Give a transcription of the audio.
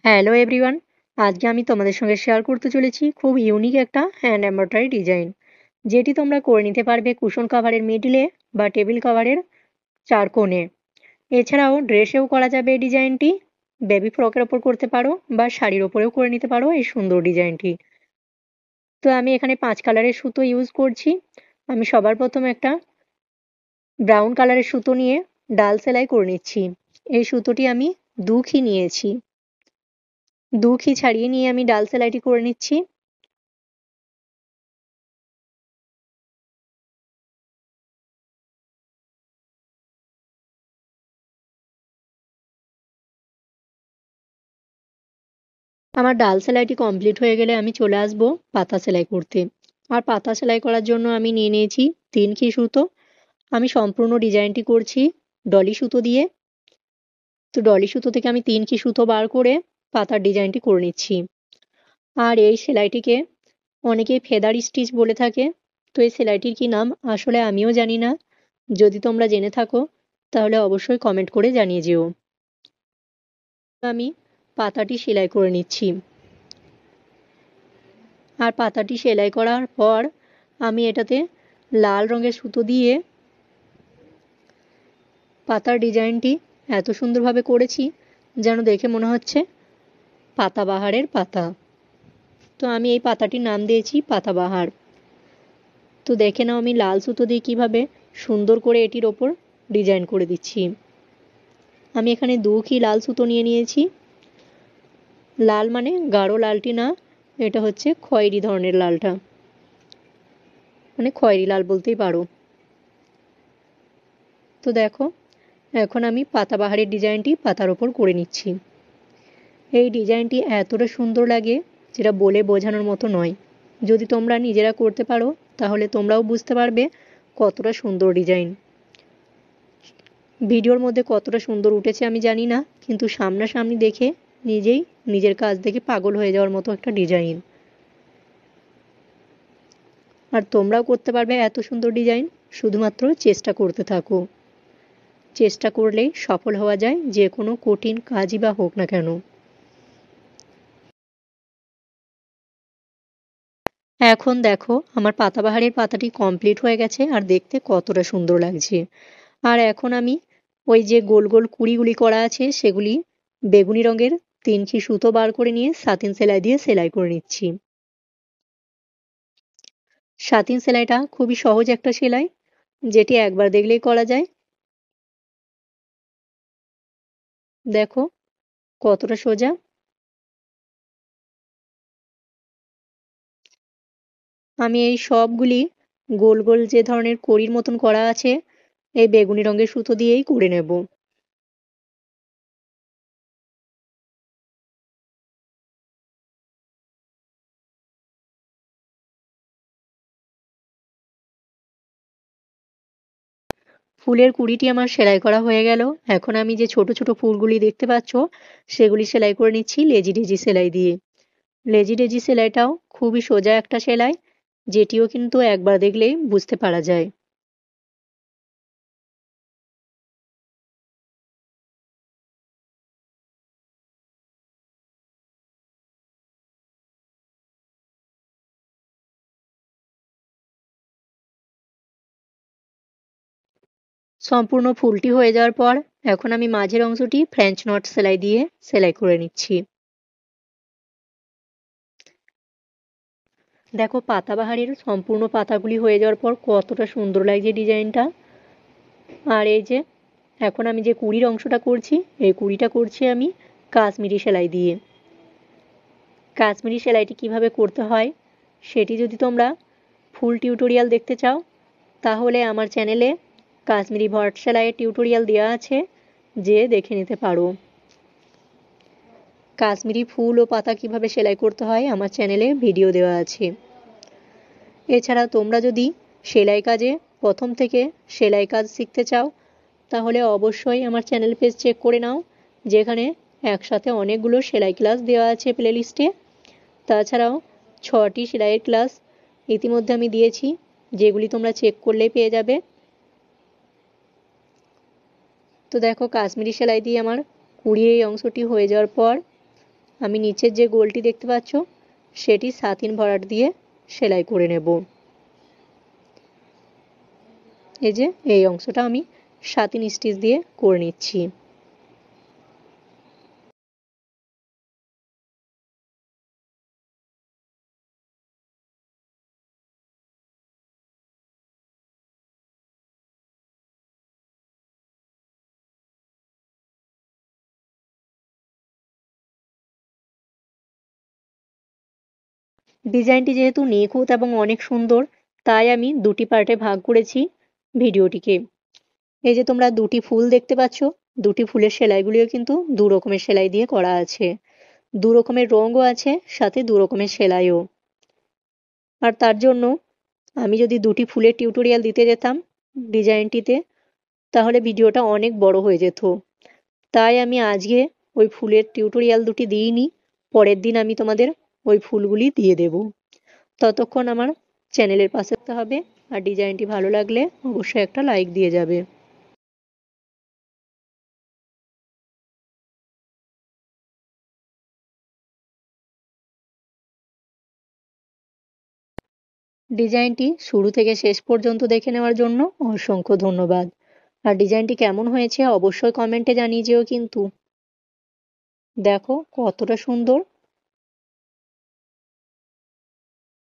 Hello everyone, আজকে আমি তোমাদের সঙ্গে শেয়ার করতে চলেছি খুব ইউনিক একটা হ্যান্ড এমব্রয়ডারি ডিজাইন, যেটি তোমরা করে নিতে পারবে কুশন কাভারের মিডলে বা টেবিল কাভারের চার কোণে। এছাড়াও ড্রেসেও করা যাবে এই ডিজাইনটি, বেবি ফ্রকের ওপর করতে পারো বা শাড়ির ওপরেও করে নিতে পারো এই সুন্দর ডিজাইনটি। তো আমি এখানে 5 কালারের সুতো ইউজ করছি। আমি সবার প্রথমে একটা ব্রাউন কালারের সুতো নিয়ে ডাল সেলাই করে নিচ্ছি। এই সুতোটি আমি দুখি নিয়েছি, দুখি ছাড়িয়ে নিয়ে আমি ডাল সেলাইটি করে নিচ্ছি। আমার ডাল সেলাইটি কমপ্লিট হয়ে গেলে আমি চলে আসব পাতা সেলাই করতে। আর পাতা সেলাই করার জন্য আমি নিয়ে নিয়েছি 3 সুতো। আমি সম্পূর্ণ ডিজাইনটি করছি ডলি সুতো দিয়ে। তো ডলি সুতো থেকে আমি 3 সুতো বার করে পাতার ডিজাইনটি করে নিচ্ছি। আর এই সেলাইটিকে অনেকেই ফেদার স্টিচ বলে থাকে। তো এই সেলাইটির কি নাম আসলে আমিও জানি না। যদি তোমরা জেনে থাকো তাহলে অবশ্যই কমেন্ট করে জানিয়ে যেও। আমি পাতাটি সেলাই করে নিচ্ছি। আর পাতাটি সেলাই করার পর আমি এটাতে লাল রঙের সুতো দিয়ে পাতার ডিজাইনটি এত সুন্দরভাবে করেছি যেন দেখে মনে হচ্ছে পাতাবাহারের পাতা। তো আমি এই পাতাটির নাম দিয়েছি পাতাবাহার। তো দেখে নাও আমি লাল সুতো দিয়ে কিভাবে সুন্দর করে এটির ওপর ডিজাইন করে দিচ্ছি। আমি এখানে দুখি লাল সুতো নিয়ে নিয়েছি। লাল মানে গাঢ় লালটি না, এটা হচ্ছে খয়েরি ধরনের লালটা, মানে খয়েরি লাল বলতেই পারো। তো দেখো, এখন আমি পাতাবাহারের ডিজাইনটি পাতার ওপর করে নিচ্ছি। এই ডিজাইনটি এতটা সুন্দর লাগে যেটা বলে বোঝানোর মতো নয়। যদি তোমরা নিজেরা করতে পারো তাহলে তোমরাও বুঝতে পারবে কতটা সুন্দর ডিজাইন। ভিডিওর মধ্যে কতটা সুন্দর উঠেছে আমি জানি না, কিন্তু সামনাসামনি দেখে নিজেই নিজের কাজ দেখে পাগল হয়ে যাওয়ার মতো একটা ডিজাইন। আর তোমরাও করতে পারবে এত সুন্দর ডিজাইন, শুধুমাত্র চেষ্টা করতে থাকো। চেষ্টা করলেই সফল হওয়া যায়, যে কোনো কঠিন কাজই বা হোক না কেন। এখন দেখো আমার পাতাবাহারের পাতাটি কমপ্লিট হয়ে গেছে আর দেখতে কতটা সুন্দর লাগছে। আর এখন আমি ওই যে গোল গোল কুড়িগুলি করা আছে সেগুলি বেগুনি রঙের 3 সুতো বার করে নিয়ে সাতিন সেলাই দিয়ে সেলাই করে নিচ্ছি। সাতিন সেলাইটা খুবই সহজ একটা সেলাই, যেটি একবার দেখলেই করা যায়। দেখো কতটা সোজা। আমি এই সবগুলি গোল গোল যে ধরনের কড়ির মতন করা আছে এই বেগুনি রঙের সুতো দিয়েই করে নেব। ফুলের কুড়িটি আমার সেলাই করা হয়ে গেল। এখন আমি যে ছোট ছোট ফুলগুলি দেখতে পাচ্ছ সেগুলি সেলাই করে নিচ্ছি লেজি ডেজি সেলাই দিয়ে। লেজি ডেজি সেলাইটাও খুবই সোজা একটা সেলাই, যেটিও কিন্তু একবার দেখলেই বুঝতে পারা যায়। সম্পূর্ণ ফুলটি হয়ে যাওয়ার পর এখন আমি মাঝের অংশটি ফ্রেঞ্চ নট সেলাই দিয়ে সেলাই করে নিচ্ছি। দেখো পাতাবাহারের সম্পূর্ণ পাতাগুলি হয়ে যাওয়ার পর কতটা সুন্দর লাগছে ডিজাইনটা। আর এই যে এখন আমি যে কুড়ির অংশটা করছি এই কুড়িটা করছি আমি কাশ্মীরি সেলাই দিয়ে। কাশ্মীরি সেলাইটি কিভাবে করতে হয় সেটি যদি তোমরা ফুল টিউটোরিয়াল দেখতে চাও তাহলে আমার চ্যানেলে কাশ্মীরি ভট সেলাইয়ের টিউটোরিয়াল দেওয়া আছে, যে দেখে নিতে পারো। কাশ্মীরি ফুল ও পাতা কিভাবে সেলাই করতে হয় আমার চ্যানেলে ভিডিও দেওয়া আছে। এছাড়া তোমরা যদি সেলাই কাজে প্রথম থেকে সেলাই কাজ শিখতে চাও তাহলে অবশ্যই আমার চ্যানেল পেজ চেক করে নাও, যেখানে একসাথে অনেকগুলো সেলাই ক্লাস দেওয়া আছে প্লেলিস্টে। তাছাড়াও 6টি সেলাইয়ের ক্লাস ইতিমধ্যে আমি দিয়েছি, যেগুলি তোমরা চেক করলেই পেয়ে যাবে। তো দেখো কাশ্মীরি সেলাই দিয়ে আমার কুড়ির এই অংশটি হয়ে যাওয়ার পর আমি নিচের যে গোলটি দেখতে পাচ্ছ সেটি সাতিন ভরাট দিয়ে সেলাই করে নেব। এই যে এই অংশটা আমি সাতিন স্টিচ দিয়ে করে নিচ্ছি। ডিজাইনটি যেহেতু নিখুঁত এবং অনেক সুন্দর, তাই আমি দুটি পার্টে ভাগ করেছি ভিডিওটিকে। এই যে তোমরা দুটি ফুল দেখতে পাচ্ছ, দুটি ফুলের সেলাইগুলিও কিন্তু দু রকমের সেলাই দিয়ে করা আছে। দু রকমের রঙও আছে, সাথে দু রকমের সেলাইও। আর তার জন্য আমি যদি দুটি ফুলের টিউটোরিয়াল দিতে যেতাম ডিজাইনটিতে, তাহলে ভিডিওটা অনেক বড় হয়ে যেত। তাই আমি আজকে ওই ফুলের টিউটোরিয়াল দুটি দিইনি, পরের দিন আমি তোমাদের ওই ফুলগুলি দিয়ে দেব। ততক্ষণ আমার চ্যানেলের পাশে থাকতে হবে, আর ডিজাইনটি ভালো লাগলে অবশ্যই একটা লাইক দিয়ে যাবে। ডিজাইনটি শুরু থেকে শেষ পর্যন্ত দেখে নেওয়ার জন্য অসংখ্য ধন্যবাদ। আর ডিজাইনটি কেমন হয়েছে অবশ্যই কমেন্টে জানিয়ে যেও কিন্তু। দেখো কতটা সুন্দর